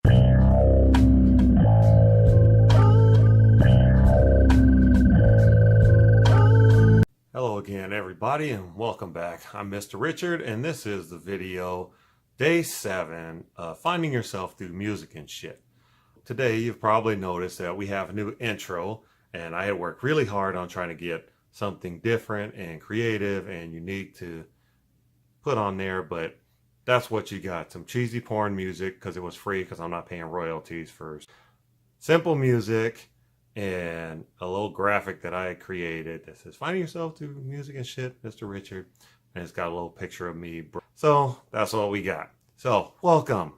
Hello again, everybody, and welcome back. I'm Mr. Richard, and this is the video day 7 of finding yourself through music and shit. Today, you've probably noticed that we have a new intro, and I had worked really hard on trying to get something different and creative and unique to put on there, but that's what you got. Some cheesy porn music because it was free because I'm not paying royalties for simple music. And a little graphic that I created that says finding yourself through music and shit, Mr. Richard, and it's got a little picture of me. So that's what we got. So welcome.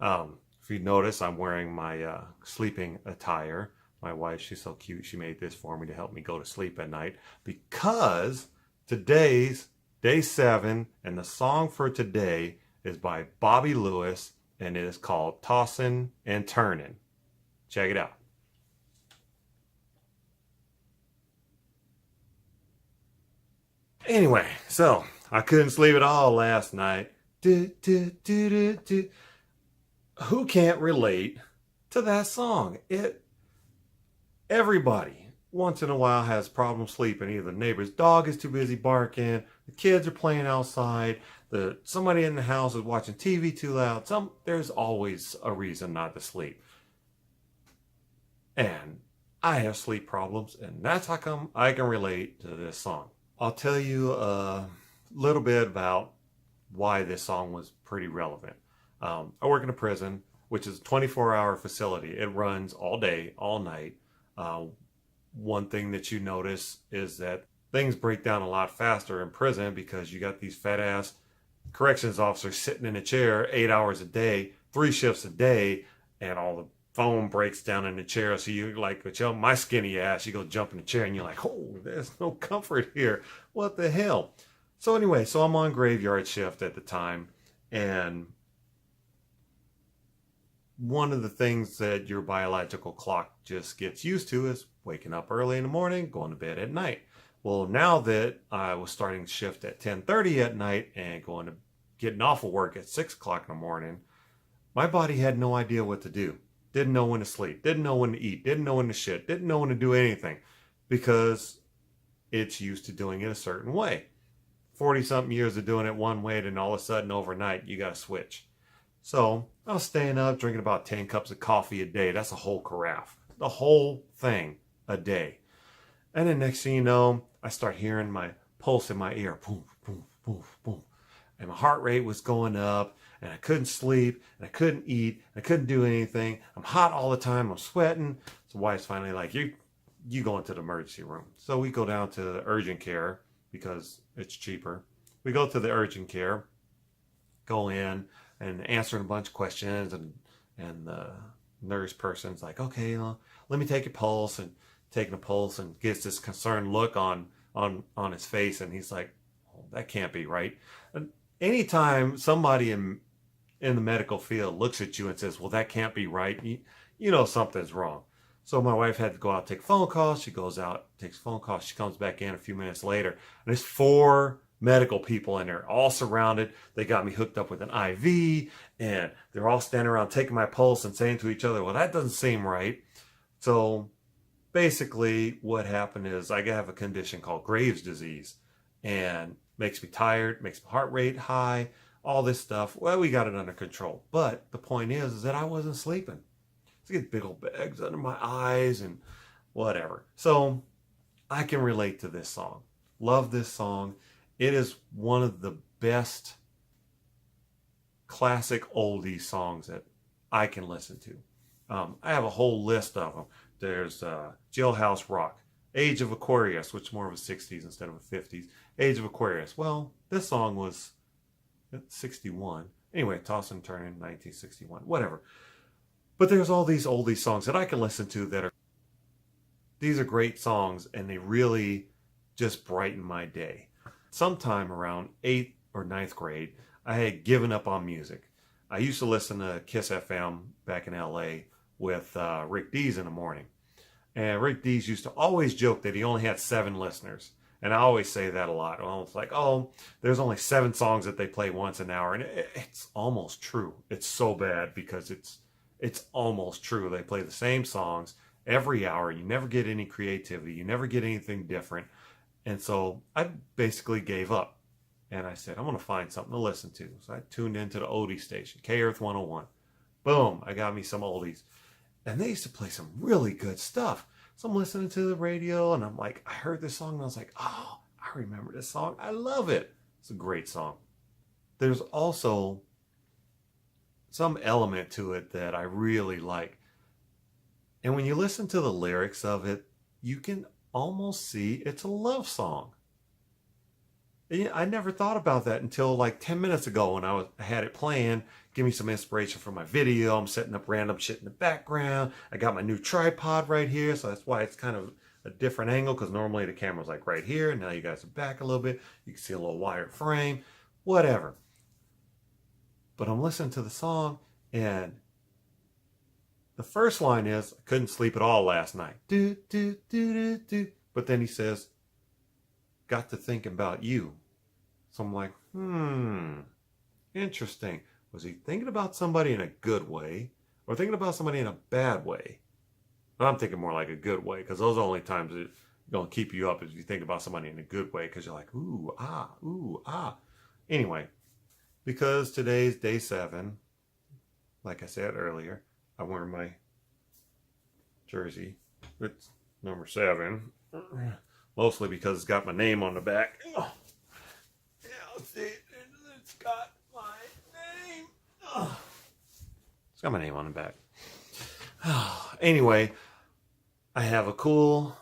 If you notice, I'm wearing my sleeping attire. My wife, she's so cute, she made this for me to help me go to sleep at night, because today's day 7 and the song for today is by Bobby Lewis, and it is called Tossin' and Turnin'. Check it out. Anyway, so I couldn't sleep at all last night. Who can't relate to that song? Everybody once in a while has problems sleeping. Either the neighbor's dog is too busy barking, the kids are playing outside, somebody in the house is watching TV too loud. There's always a reason not to sleep. And I have sleep problems, and that's how come I can relate to this song. I'll tell you a little bit about why this song was pretty relevant. I work in a prison, which is a 24-hour facility. It runs all day, all night. One thing that you notice is that things break down a lot faster in prison because you got these fat-ass corrections officers sitting in a chair 8 hours a day, 3 shifts a day, and all the foam breaks down in the chair. So you like, my skinny ass, you go jump in the chair and you're like, oh, there's no comfort here. What the hell? So anyway, so I'm on graveyard shift at the time. And one of the things that your biological clock just gets used to is waking up early in the morning, going to bed at night. Well, now that I was starting shift at 10:30 at night and getting off of work at 6 o'clock in the morning, my body had no idea what to do. Didn't know when to sleep, didn't know when to eat, didn't know when to shit, didn't know when to do anything because it's used to doing it a certain way. 40-something years of doing it one way, then all of a sudden overnight you got to switch. So I was staying up, drinking about 10 cups of coffee a day. That's a whole carafe. The whole thing a day. And then next thing you know, I start hearing my pulse in my ear. Boom, boom, boom, boom. And my heart rate was going up, and I couldn't sleep, and I couldn't eat, and I couldn't do anything. I'm hot all the time, I'm sweating. So wife's finally like, you go into the emergency room. So we go down to the urgent care because it's cheaper. We go to the urgent care, go in, and answering a bunch of questions, and the nurse person's like, okay, let me take your pulse, and taking a pulse, and gets this concerned look on his face, and he's like, oh, that can't be right. And anytime somebody in the medical field looks at you and says, well, that can't be right, you know something's wrong. So my wife had to go out, take phone calls. She goes out, takes phone calls. She comes back in a few minutes later, and there's 4 medical people in there, all surrounded. They got me hooked up with an IV, and they're all standing around taking my pulse and saying to each other, well, that doesn't seem right. So basically what happened is I have a condition called Graves' disease, and makes me tired, makes my heart rate high, all this stuff. Well, we got it under control. But the point is that I wasn't sleeping. I get big old bags under my eyes and whatever. So I can relate to this song. Love this song. It is one of the best classic oldie songs that I can listen to. I have a whole list of them. There's Jailhouse Rock, Age of Aquarius, which is more of a 60s instead of a 50s. Age of Aquarius. Well, this song was 61. Anyway, Tossin' and Turnin', 1961. Whatever. But there's all these oldie songs that I can listen to these are great songs, and they really just brighten my day. Sometime around 8th or 9th grade, I had given up on music. I used to listen to Kiss FM back in LA with Rick Dees in the morning. And Rick Dees used to always joke that he only had 7 listeners. And I always say that a lot. Well, it's like, oh, there's only 7 songs that they play once an hour. And it's almost true. It's so bad because it's it's almost true. They play the same songs every hour. You never get any creativity. You never get anything different. And so I basically gave up. And I said, I'm going to find something to listen to. So I tuned into the oldie station, K Earth 101. Boom, I got me some oldies. And they used to play some really good stuff. So I'm listening to the radio and I'm like, I heard this song and I was like, oh, I remember this song. I love it. It's a great song. There's also some element to it that I really like. And when you listen to the lyrics of it, you can almost see it's a love song. I never thought about that until like 10 minutes ago when I had it playing. Give me some inspiration for my video. I'm setting up random shit in the background. I got my new tripod right here, so that's why it's kind of a different angle, because normally the camera's like right here. Now you guys are back a little bit. You can see a little wired frame, whatever. But I'm listening to the song, and the first line is, I couldn't sleep at all last night. Do, do, do, do, do. But then he says, got to thinking about you. So I'm like, interesting. Was he thinking about somebody in a good way or thinking about somebody in a bad way? I'm thinking more like a good way, because those are the only times it's going to keep you up, if you think about somebody in a good way, because you're like, ooh, ah. Anyway, because today's day 7, like I said earlier, I'm wearing my jersey. It's number 7. Mostly because it's got my name on the back. Oh. Yeah, see, it's got my name. Oh. It's got my name on the back. Anyway, I have a cool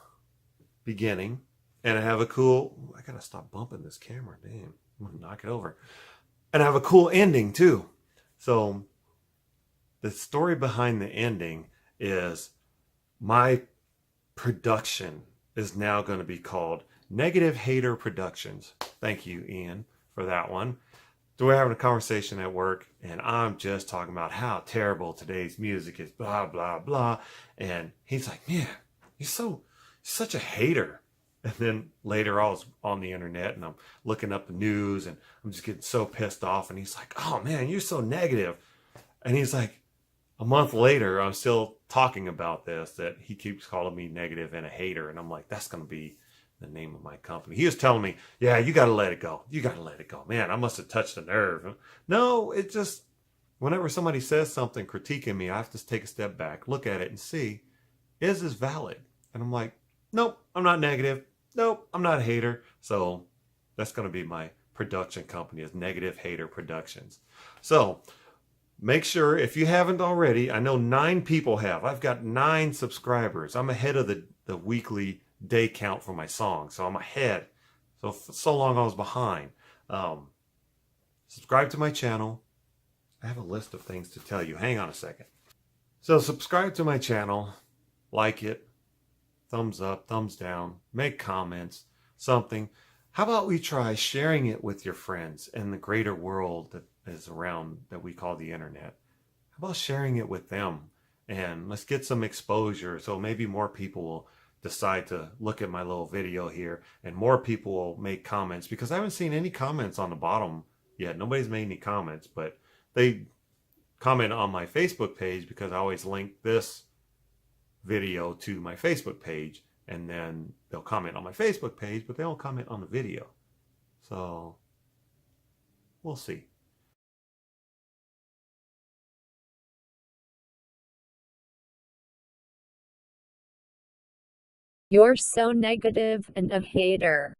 beginning, and I have a cool... I gotta stop bumping this camera. Damn, I'm gonna knock it over. And I have a cool ending too. So the story behind the ending is my production is now going to be called Negative Hater Productions. Thank you, Ian, for that one. So we're having a conversation at work, and I'm just talking about how terrible today's music is, blah, blah, blah. And he's like, man, you're such a hater. And then later I was on the internet, and I'm looking up the news, and I'm just getting so pissed off. And he's like, oh, man, you're so negative. And he's like, a month later, I'm still talking about this, that he keeps calling me negative and a hater. And I'm like, that's going to be the name of my company. He was telling me, yeah, you got to let it go. You got to let it go. Man, I must have touched a nerve. No, it just, whenever somebody says something critiquing me, I have to take a step back, look at it and see, is this valid? And I'm like, nope, I'm not negative. Nope, I'm not a hater. So that's going to be my production company, is Negative Hater Productions. So make sure, if you haven't already, I know 9 people have. I've got 9 subscribers. I'm ahead of the weekly day count for my song. So I'm ahead. So long I was behind. Subscribe to my channel. I have a list of things to tell you. Hang on a second. So subscribe to my channel. Like it. Thumbs up, thumbs down. Make comments. Something. How about we try sharing it with your friends in the greater world that is around, that we call the internet? How about sharing it with them? And let's get some exposure, so maybe more people will decide to look at my little video here, and more people will make comments, because I haven't seen any comments on the bottom yet. Nobody's made any comments, but they comment on my Facebook page, because I always link this video to my Facebook page, and then they'll comment on my Facebook page, but they don't comment on the video. So we'll see. You're so negative and a hater.